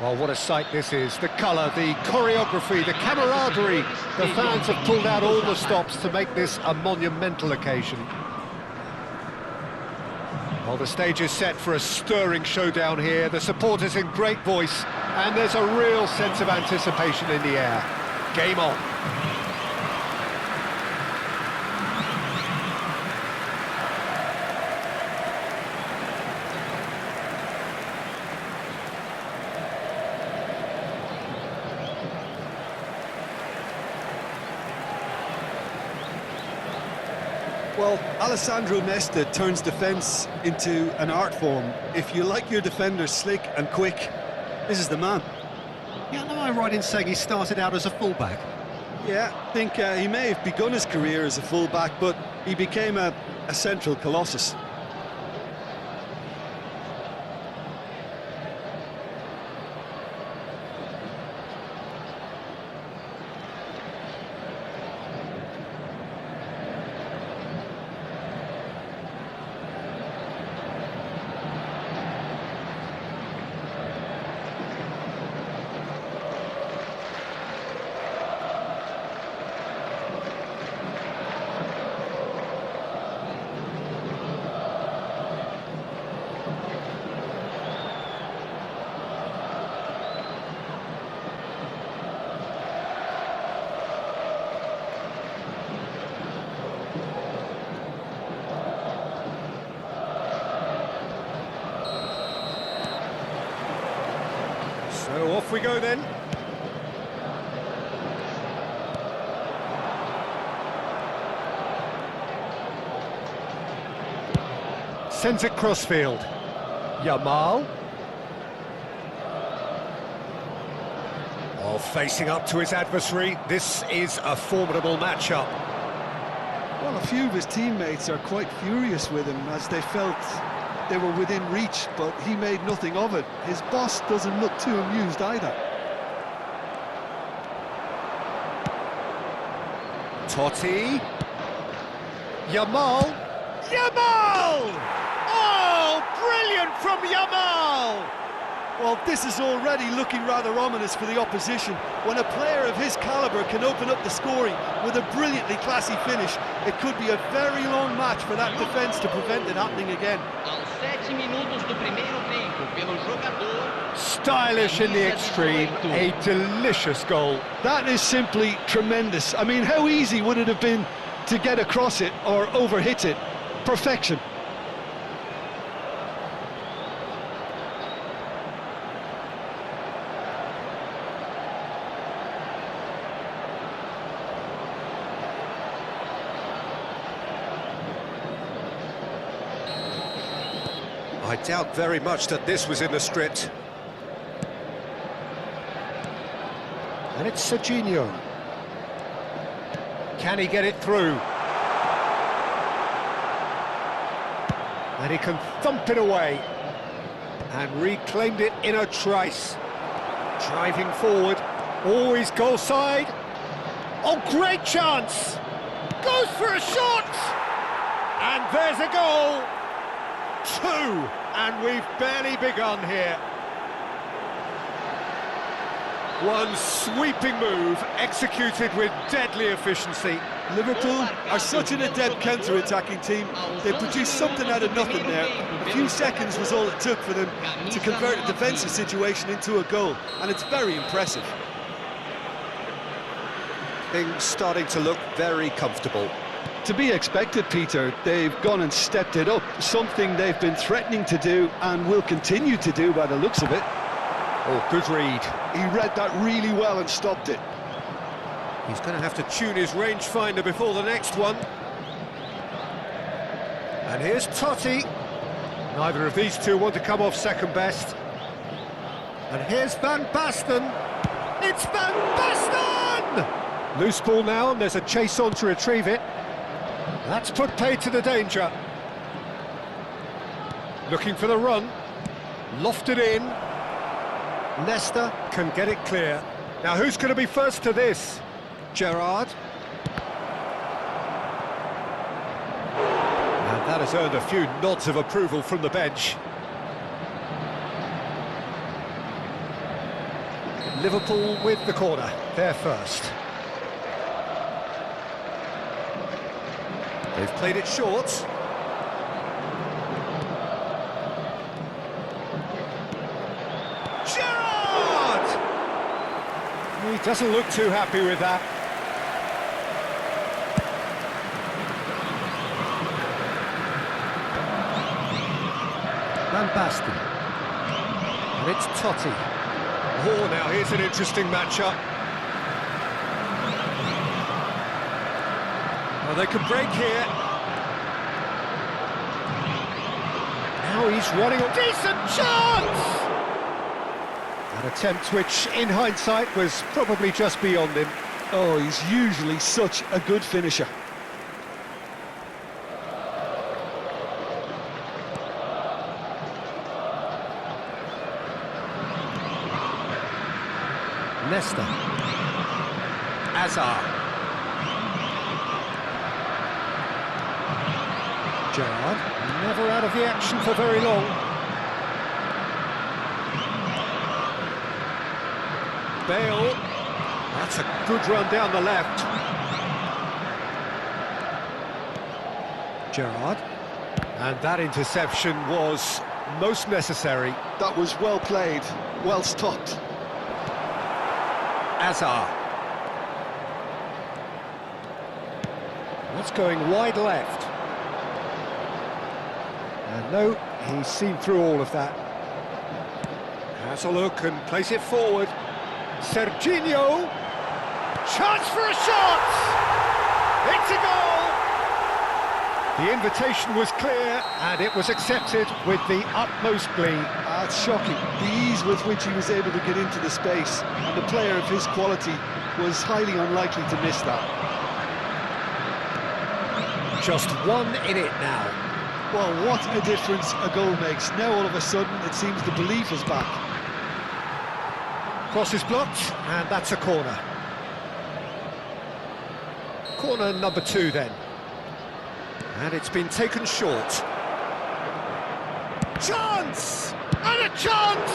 Well, what a sight this is. The colour, the choreography, the camaraderie. The fans have pulled out all the stops to make this a monumental occasion. Well, the stage is set for a stirring showdown here. The supporters in great voice, and there's a real sense of anticipation in the air. Game on. Well, Alessandro Nesta turns defence into an art form. If you like your defenders slick and quick, this is the man. Yeah, am I right in saying he started out as a fullback? Yeah, I think he may have begun his career as a fullback, but he became a central colossus. So off we go then. Sends it crossfield. Yamal. Oh, facing up to his adversary. This is a formidable matchup. Well, a few of his teammates are quite furious with him as they felt they were within reach, but he made nothing of it. His boss doesn't look too amused either. Totti. Yamal. Yamal! Oh, brilliant from Yamal! Well, this is already looking rather ominous for the opposition. When a player of his calibre can open up the scoring with a brilliantly classy finish, it could be a very long match for that defence to prevent it happening again. Stylish in the extreme, a delicious goal. That is simply tremendous. I mean, how easy would it have been to get across it or overhit it? Perfection. I doubt very much that this was in the script. And it's Serginho. Can he get it through? And he can thump it away. And reclaimed it in a trice. Driving forward. Always goal side. Oh, great chance! Goes for a shot! And there's a goal! 2, and we've barely begun here. One sweeping move, executed with deadly efficiency. Liverpool are such an adept counter-attacking team. They produced something out of nothing there. A few seconds was all it took for them to convert a defensive situation into a goal, and it's very impressive. Things starting to look very comfortable. To be expected, Peter. They've gone and stepped it up, something they've been threatening to do and will continue to do by the looks of it. Oh, good read. He read that really well and stopped it. He's going to have to tune his rangefinder before the next one. And here's Totti. Neither of these two want to come off second best. And here's Van Basten. It's Van Basten! Loose ball now, and there's a chase on to retrieve it. That's put paid to the danger. Looking for the run. Lofted in. Nesta can get it clear. Now who's going to be first to this? Gerrard. And that has earned a few nods of approval from the bench. Liverpool with the corner, they're first. They've played it short. Gerrard! He doesn't look too happy with that. Van Basten. And it's Totti. Oh, now here's an interesting matchup. Well, they could break here. Now he's running a decent chance! An attempt which, in hindsight, was probably just beyond him. Oh, he's usually such a good finisher. Nesta. Azar. Gerrard, never out of the action for very long. Bale. That's a good run down the left. Gerrard. And that interception was most necessary. That was well played, well stopped. Azar. That's going wide left. And no, he's seen through all of that. Has a look and plays it forward. Serginho. Chance for a shot! It's a goal! The invitation was clear and it was accepted with the utmost glee. It's shocking, the ease with which he was able to get into the space, and a player of his quality was highly unlikely to miss that. Just one in it now. Well, what a difference a goal makes. Now all of a sudden it seems the belief is back. Cross is blocked, and that's a corner. Corner number 2 then. And it's been taken short. Chance! And a chance!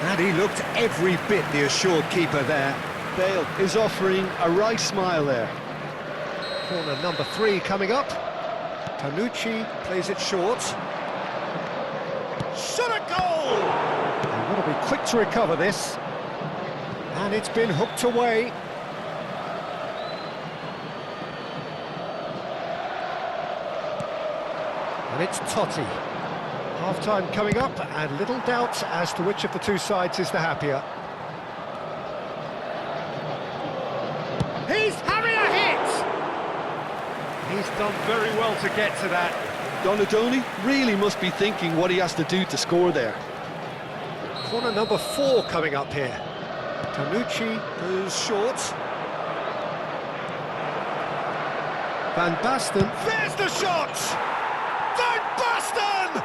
And he looked every bit the assured keeper there. Bale is offering a right smile there. Corner number 3 coming up. Tanucci plays it short. Shot a goal! They've got to be quick to recover this. And it's been hooked away. And it's Totti. Half-time coming up, and little doubt as to which of the two sides is the happier. He's having a hit! He's done very well to get to that. Donadoni really must be thinking what he has to do to score there. Corner number 4 coming up here. Tanucci goes short. Van Basten. There's the shot! Van Basten!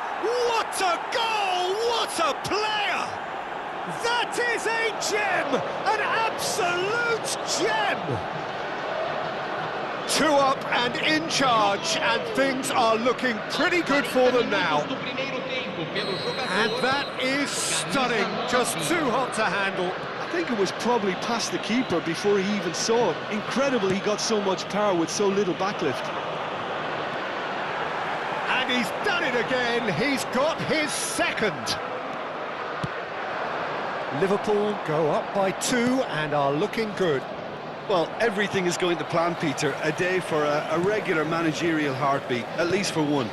What a goal! What a player! That is a gem! An absolute gem! 2 up and in charge, and things are looking pretty good for them now. And that is stunning, just too hot to handle. I think it was probably past the keeper before he even saw it. Incredible he got so much power with so little backlift. And he's done it again, he's got his second. Liverpool go up by 2 and are looking good. Well, everything is going to plan, Peter. A day for a regular managerial heartbeat, at least for one.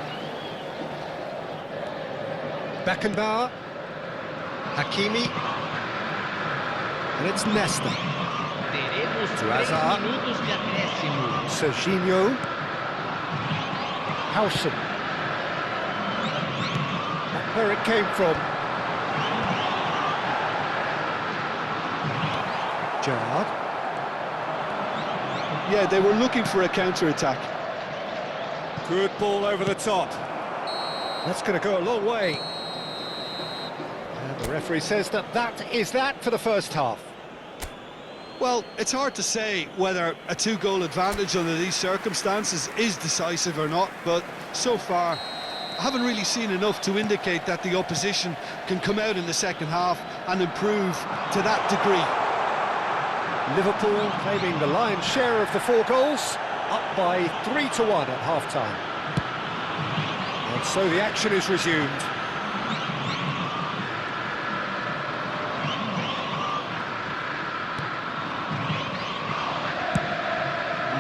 Beckenbauer, Hakimi, and it's Nesta. To Azar, Serginho, Howson. That's where it came from. Gerrard. Yeah, they were looking for a counter-attack. Good ball over the top. That's going to go a long way. And the referee says that is that for the first half. Well, it's hard to say whether a 2-goal advantage under these circumstances is decisive or not, but so far, I haven't really seen enough to indicate that the opposition can come out in the second half and improve to that degree. Liverpool claiming the lion's share of the 4 goals, up by 3-1 at half-time. And so the action is resumed.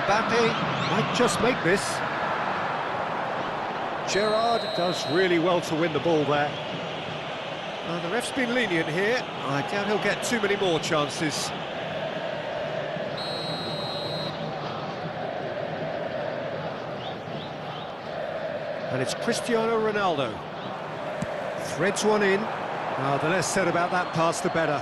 Mbappe might just make this. Gerrard does really well to win the ball there. The ref's been lenient here. I doubt he'll get too many more chances. And it's Cristiano Ronaldo. Threads one in. The less said about that pass, the better.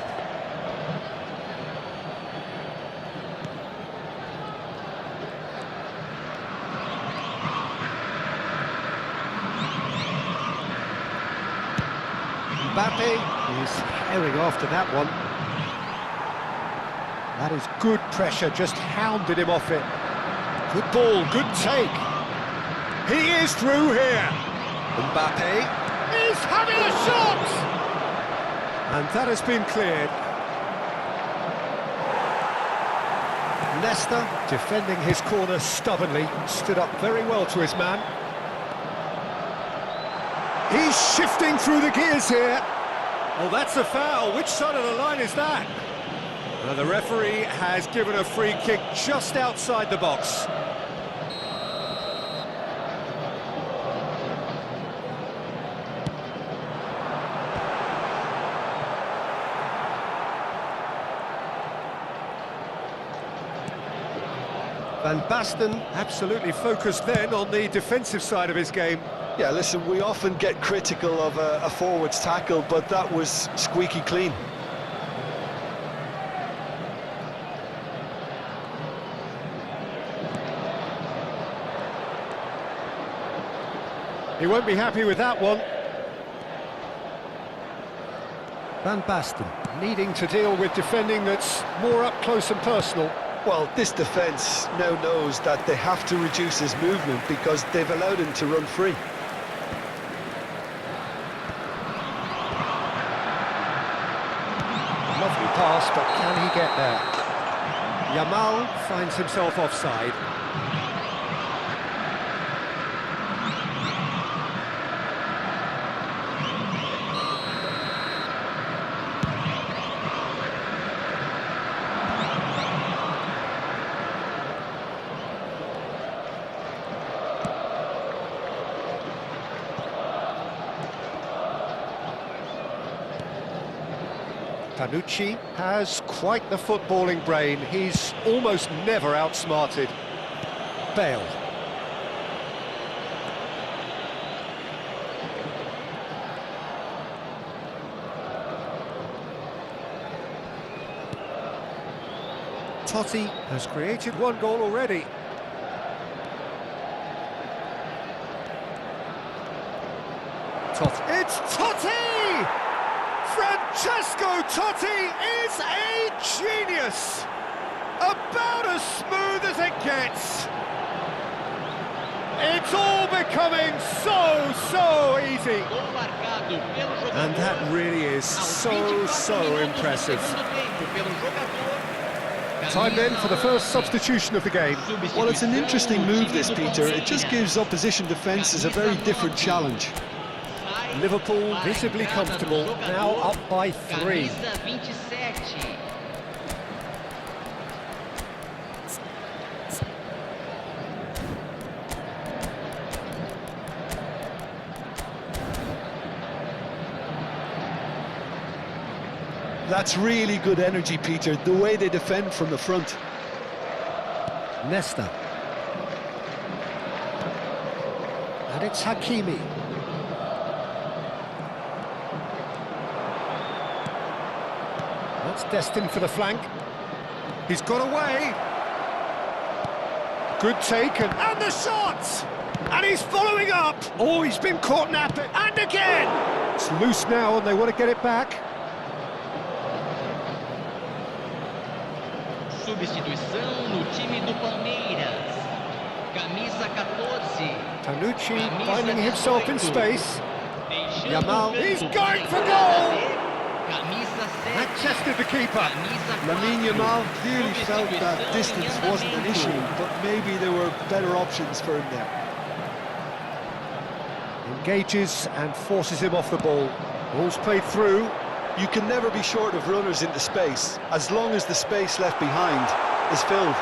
Mbappe is herring after that one. That is good pressure, just hounded him off it. Good ball, good take. He is through here. Mbappe is having a shot! And that has been cleared. Nesta, defending his corner stubbornly, stood up very well to his man. He's shifting through the gears here. Oh, that's a foul. Which side of the line is that? Well, the referee has given a free kick just outside the box. Van Basten absolutely focused then on the defensive side of his game. Yeah, listen, we often get critical of a forward's tackle, but that was squeaky clean. He won't be happy with that one. Van Basten needing to deal with defending that's more up close and personal. Well, this defence now knows that they have to reduce his movement because they've allowed him to run free. Lovely pass, but can he get there? Yamal finds himself offside. Panucci has quite the footballing brain. He's almost never outsmarted. Bale. Totti has created 1 goal already. Totti. It's Totti! Francesco Totti is a genius! About as smooth as it gets! It's all becoming so easy! And that really is so impressive. Time then for the first substitution of the game. Well, it's an interesting move this, Peter. It just gives opposition defences a very different challenge. Liverpool visibly comfortable, now up by 3. That's really good energy, Peter, the way they defend from the front. Nesta. And it's Hakimi. That's destined for the flank. He's got away. Good take and the shot! And he's following up. Oh, he's been caught napping. And again! It's loose now and they want to get it back. Substituição no time do Palmeiras. Camisa 14. Tanucci Camisa finding himself in 18. space. Deixando Yamal, o campo he's para going for encontrar goal! Camisa 7. That tested the keeper. Camisa 4. Lamine Yamal clearly felt that Substituição distance em wasn't an issue, andamento. but maybe there were better options for him there. Engages and forces him off the ball. Ball's played through. You can never be short of runners into space, as long as the space left behind is filled.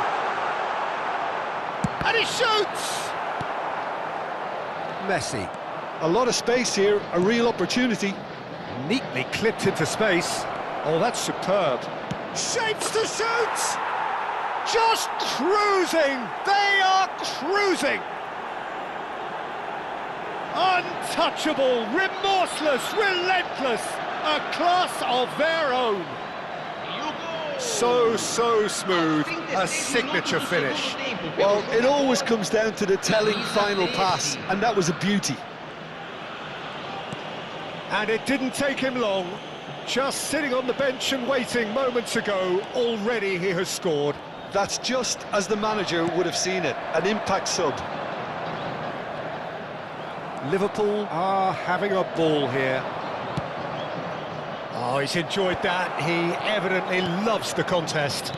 And he shoots! Messi. A lot of space here, a real opportunity. Neatly clipped into space. Oh, that's superb. Shapes to shoot! Just cruising! They are cruising! Untouchable, remorseless, relentless, a class of their own. So smooth, a signature finish. Well, it always comes down to the telling final pass, and that was a beauty. And it didn't take him long. Just sitting on the bench and waiting moments ago, already he has scored. That's just as the manager would have seen it, an impact sub. Liverpool are having a ball here. Oh, he's enjoyed that. He evidently loves the contest.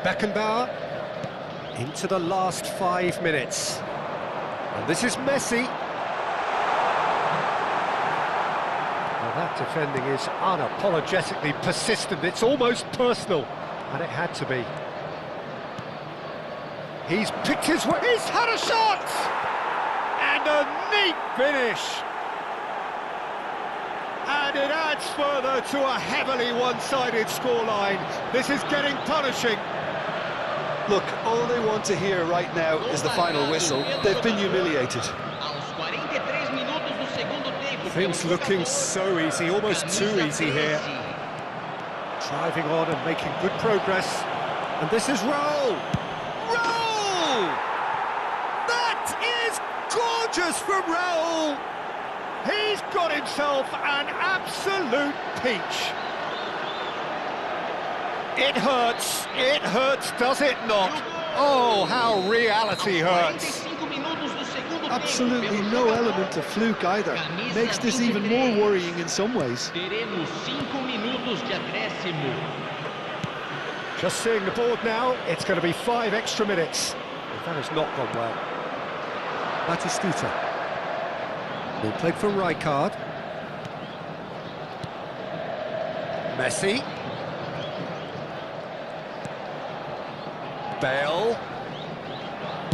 Beckenbauer into the last 5 minutes. And this is Messi. Well, that defending is unapologetically persistent. It's almost personal. And it had to be. He's picked his way. He's had a shot! And a neat finish. And it adds further to a heavily one-sided scoreline. This is getting punishing. Look, all they want to hear right now is the final whistle. They've been humiliated. Aos 43 minutos do segundo tempo. Things looking so easy, almost too easy here. Driving on and making good progress. And this is Raul. Raul! That is gorgeous from Raul! He's got himself an absolute peach. It hurts, does it not? Oh, how reality hurts. Absolutely no element of fluke either. Makes this even more worrying in some ways. Teremos 5 minutos de acréscimo. Just seeing the board now, it's going to be 5 extra minutes. That has not gone well. Batistuta. Ball played for Rijkaard. Messi. Bale.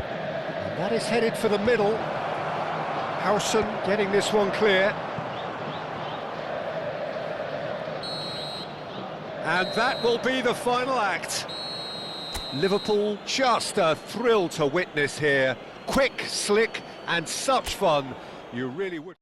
And that is headed for the middle. Howson getting this one clear. And that will be the final act. Liverpool, just a thrill to witness here. Quick, slick, and such fun. You really would.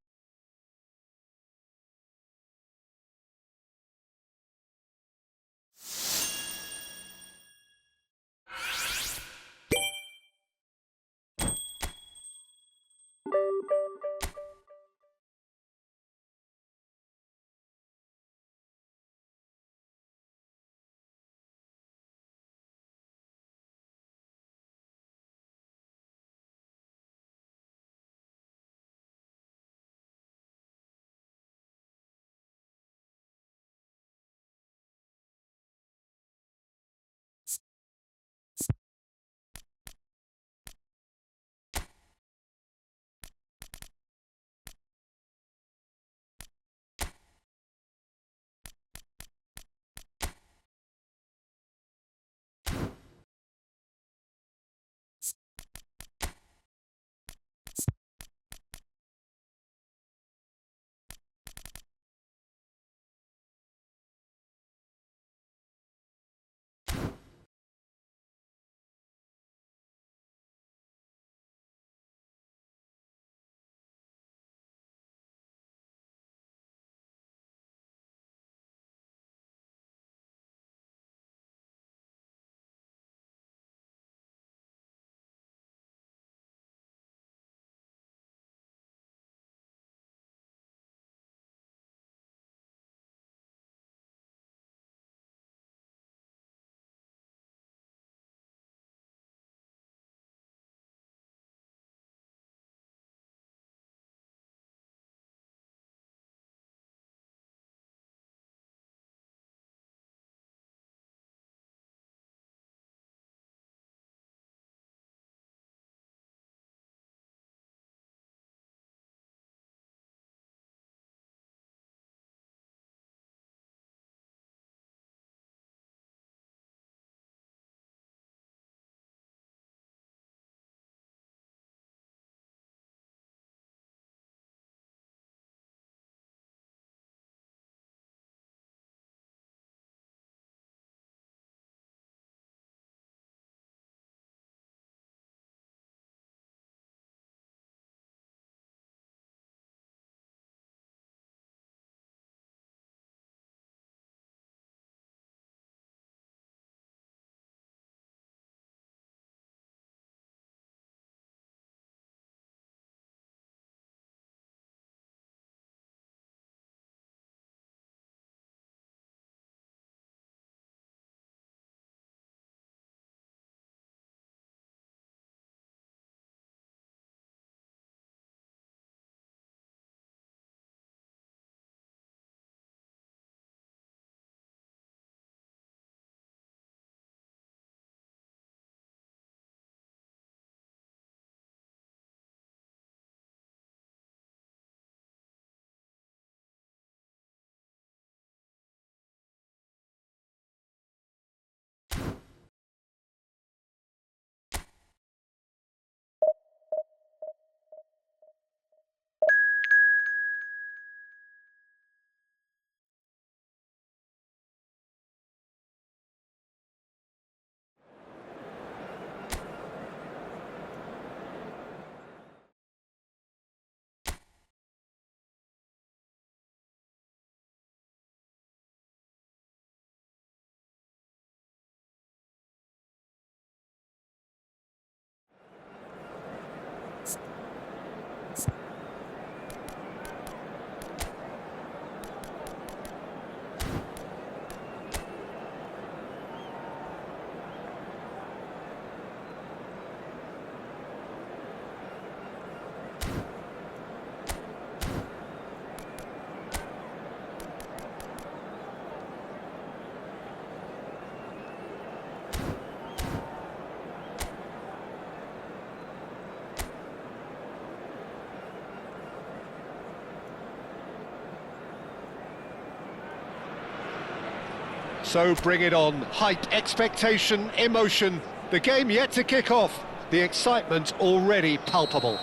So bring it on. Hype, expectation, emotion. The game yet to kick off. The excitement already palpable.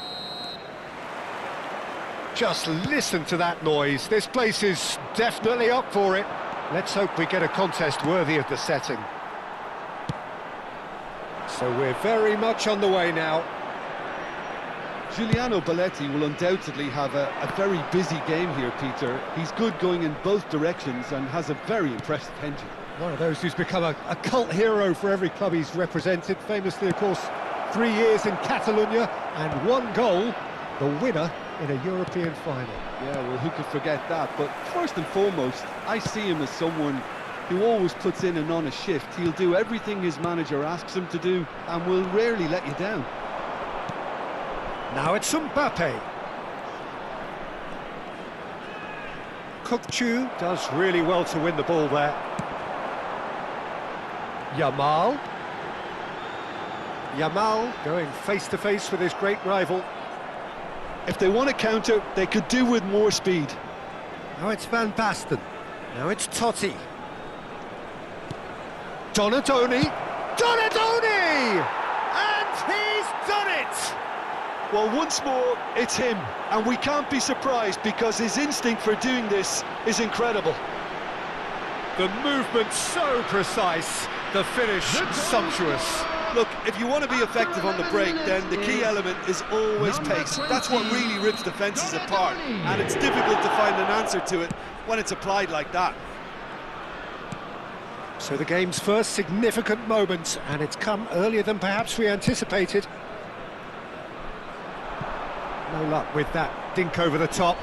Just listen to that noise. This place is definitely up for it. Let's hope we get a contest worthy of the setting. So we're very much on the way now. Giuliano Belletti will undoubtedly have a very busy game here, Peter. He's good going in both directions and has a very impressive engine. One of those who's become a cult hero for every club he's represented. Famously, of course, 3 years in Catalonia and 1 goal, the winner in a European final. Yeah, well, who could forget that? But first and foremost, I see him as someone who always puts in an honest shift. He'll do everything his manager asks him to do and will rarely let you down. Now it's Mbappe. Kukçu does really well to win the ball there. Yamal. Yamal going face-to-face with his great rival. If they want to counter, they could do with more speed. Now it's Van Basten. Now it's Totti. Donadoni. Donadoni! And he's done it! Well, once more, it's him. And we can't be surprised because his instinct for doing this is incredible. The movement so precise, the finish sumptuous. Look, if you want to be effective on the break, then the key element is always pace. That's what really rips defences apart, and it's difficult to find an answer to it when it's applied like that. So the game's first significant moment, and it's come earlier than perhaps we anticipated. No luck with that dink over the top.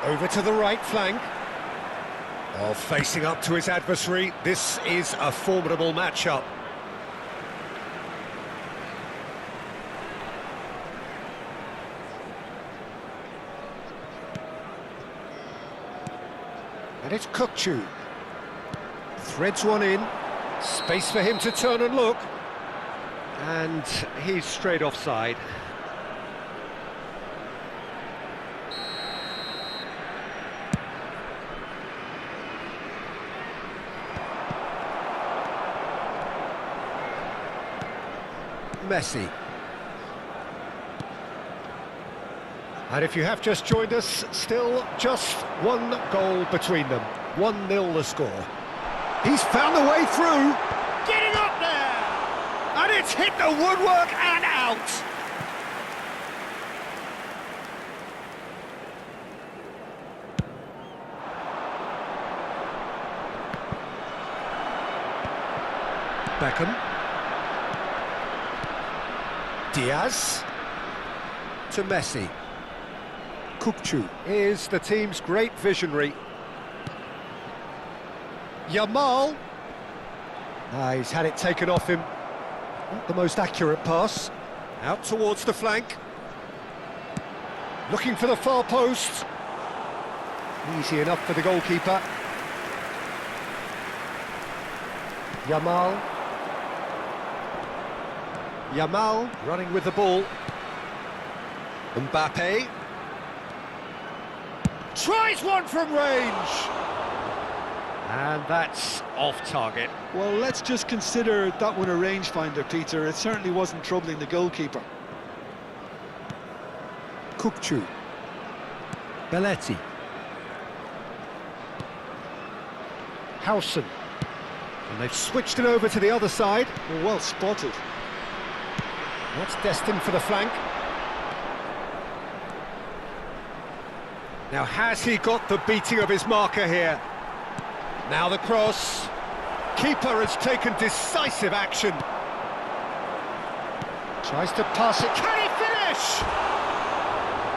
Over to the right flank. Oh, facing up to his adversary. This is a formidable matchup. And it's Kukçu. Threads one in. Space for him to turn and look. And he's straight offside. Messi. And if you have just joined us, still just 1 goal between them. 1-0 the score. He's found the way through. Getting up there! And it's hit the woodwork and out! Beckham. Diaz. To Messi. Kukçu is the team's great visionary. Yamal. He's had it taken off him. Not the most accurate pass. Out towards the flank. Looking for the far post. Easy enough for the goalkeeper. Yamal. Yamal running with the ball. Mbappe. Tries one from range. And that's off target. Well, let's just consider that one a rangefinder, Peter. It certainly wasn't troubling the goalkeeper. Kukçu. Belletti. Howson. And they've switched it over to the other side. Well spotted. That's destined for the flank. Now, has he got the beating of his marker here? Now the cross. Keeper has taken decisive action. Tries to pass it. Can he finish?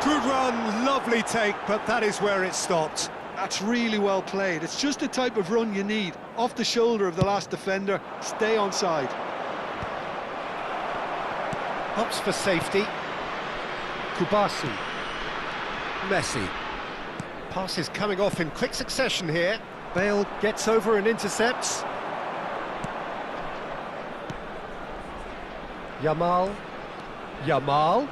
Good run, lovely take, but that is where it stopped. That's really well played. It's just the type of run you need. Off the shoulder of the last defender, stay onside. Hops for safety. Kubasi. Messi. Pass is coming off in quick succession here. Bale gets over and intercepts. Yamal. Yamal.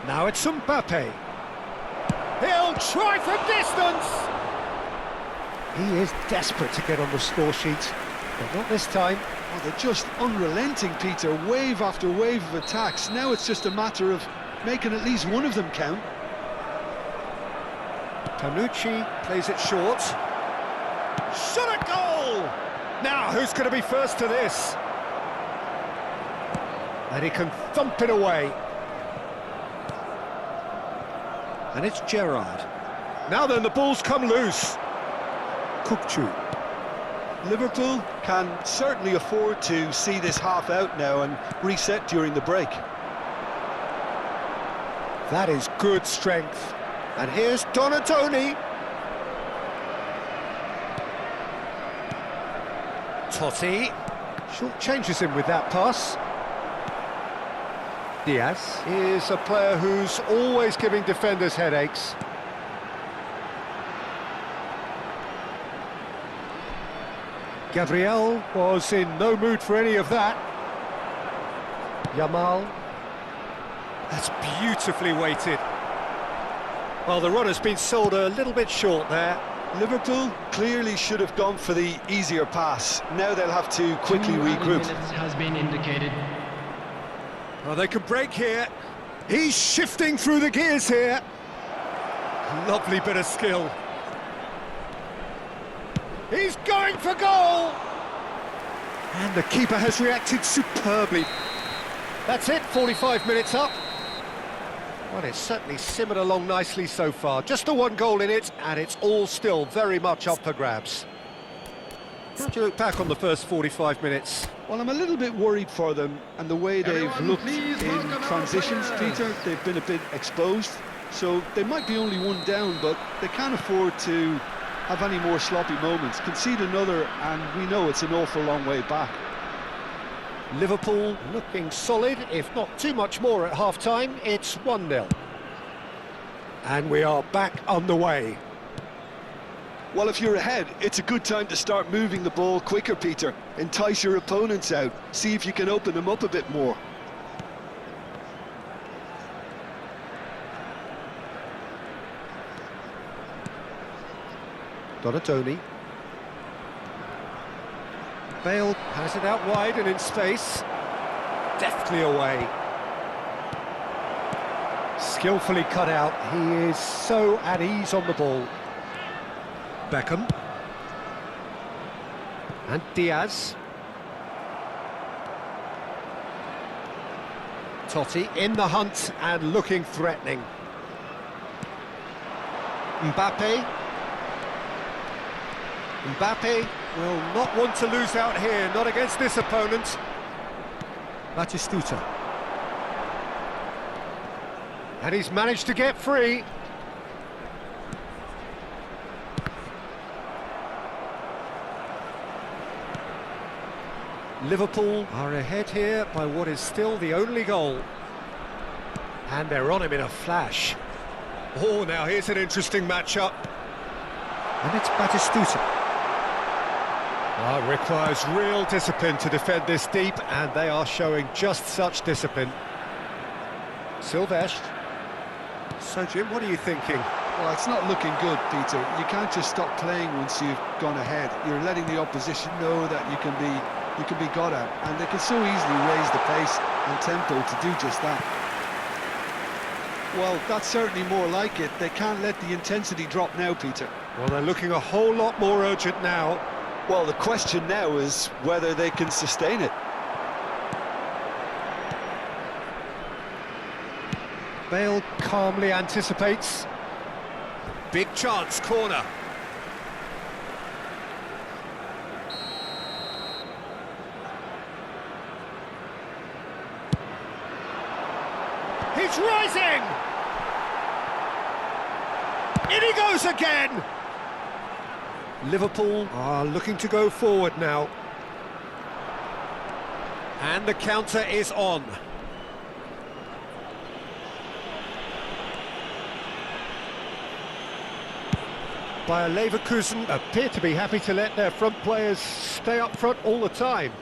Now it's Mbappe. He'll try from distance. He is desperate to get on the score sheet, but not this time. Oh, they're just unrelenting, Peter. Wave after wave of attacks. Now it's just a matter of making at least one of them count. Tanucci plays it short. Shot a goal! Now, who's going to be first to this? And he can thump it away. And it's Gerrard. Now then, the ball's come loose. Kukçu. Liverpool can certainly afford to see this half out now and reset during the break. That is good strength. And here's Donatoni. Totti. Short changes him with that pass. Diaz is a player who's always giving defenders headaches. Gabriel was in no mood for any of that. Yamal. That's beautifully weighted. Well, the runner's been sold a little bit short there. Liverpool clearly should have gone for the easier pass. Now they'll have to quickly regroup. Has been indicated. Well, they can break here. He's shifting through the gears here. Lovely bit of skill. He's going for goal! And the keeper has reacted superbly. That's it, 45 minutes up. Well, it's certainly simmered along nicely so far. Just the one goal in it, and it's all still very much up for grabs. How do you look back on the first 45 minutes? Well, I'm a little bit worried for them and the way they've looked in transitions, Peter. They've been a bit exposed, so they might be only one down, but they can't afford to have any more sloppy moments. Concede another, and we know it's an awful long way back. Liverpool looking solid, if not too much more at half-time. It's 1-0. And we are back on the way. Well, if you're ahead, it's a good time to start moving the ball quicker, Peter. Entice your opponents out. See if you can open them up a bit more. Donatoni. Bale has it out wide and in space. Deftly away. Skillfully cut out. He is so at ease on the ball. Beckham. And Diaz. Totti in the hunt and looking threatening. Mbappe. Mbappe will not want to lose out here, not against this opponent. Batistuta. And he's managed to get free. Liverpool are ahead here by what is still the only goal. And they're on him in a flash. Oh, now here's an interesting matchup. And it's Batistuta. Well, it requires real discipline to defend this deep, and they are showing just such discipline. Silvestre. So, Jim, what are you thinking? Well, it's not looking good, Peter. You can't just stop playing once you've gone ahead. You're letting the opposition know that you can be got at, and they can so easily raise the pace and tempo to do just that. Well, that's certainly more like it. They can't let the intensity drop now, Peter. Well, they're looking a whole lot more urgent now. Well, the question now is whether they can sustain it. Bale calmly anticipates. Big chance, corner. He's rising! In he goes again! Liverpool are looking to go forward now. And the counter is on. Bayer Leverkusen appear to be happy to let their front players stay up front all the time.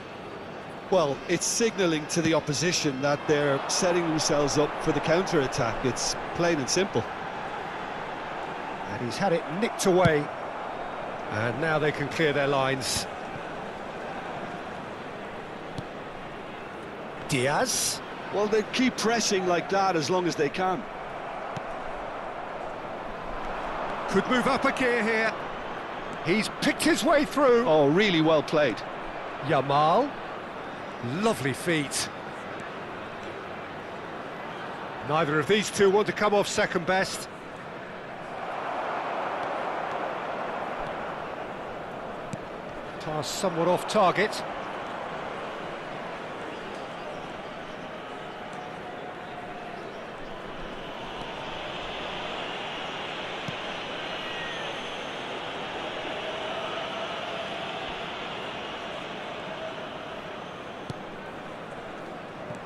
Well, it's signalling to the opposition that they're setting themselves up for the counter-attack. It's plain and simple. And he's had it nicked away. And now they can clear their lines. Diaz. Well, they keep pressing like that as long as they can. Could move up a gear here. He's picked his way through. Oh, really well played. Yamal. Lovely feet. Neither of these two want to come off second best. Pass somewhat off target.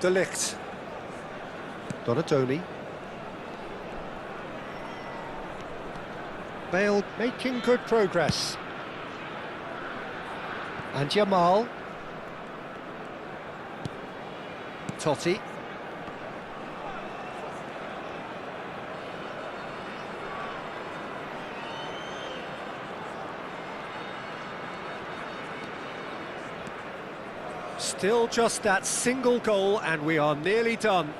De Ligt. Donatoni. Bale making good progress. And Yamal. Totti. Still just that single goal and we are nearly done.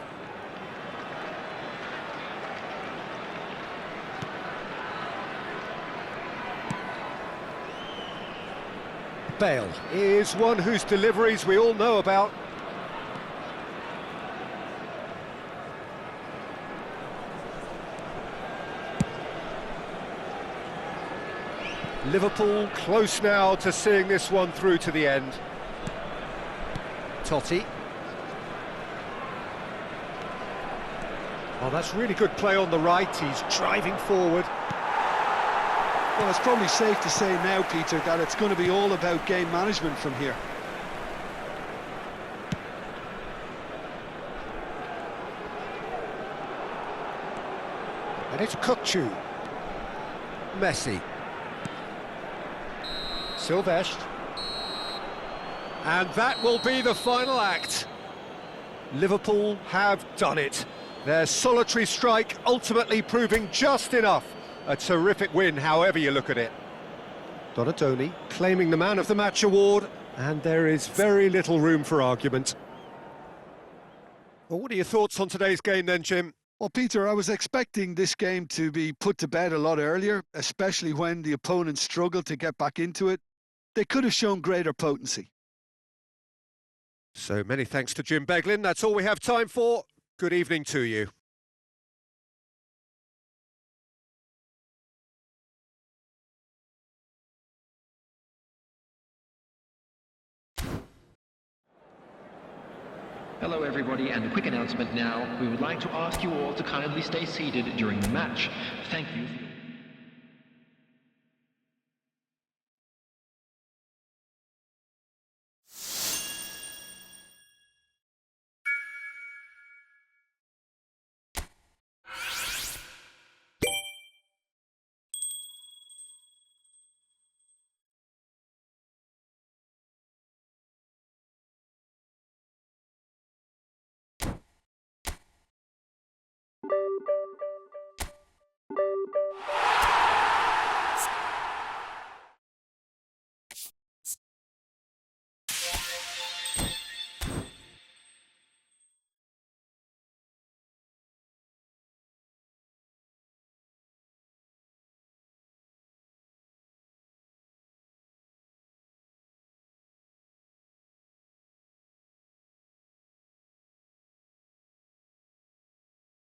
Bale is one whose deliveries we all know about. Liverpool close now to seeing this one through to the end. Totti. Oh, that's really good play on the right. He's driving forward. Well, it's probably safe to say now, Peter, that it's going to be all about game management from here. And it's Kukçu. Messi. Silvestre. And that will be the final act. Liverpool have done it. Their solitary strike ultimately proving just enough. A terrific win, however you look at it. Donatoni claiming the Man of the Match award, and there is very little room for argument. Well, what are your thoughts on today's game then, Jim? Well, Peter, I was expecting this game to be put to bed a lot earlier, especially when the opponent struggled to get back into it. They could have shown greater potency. So many thanks to Jim Beglin. That's all we have time for. Good evening to you. Hello everybody, and a quick announcement now. We would like to ask you all to kindly stay seated during the match. Thank you.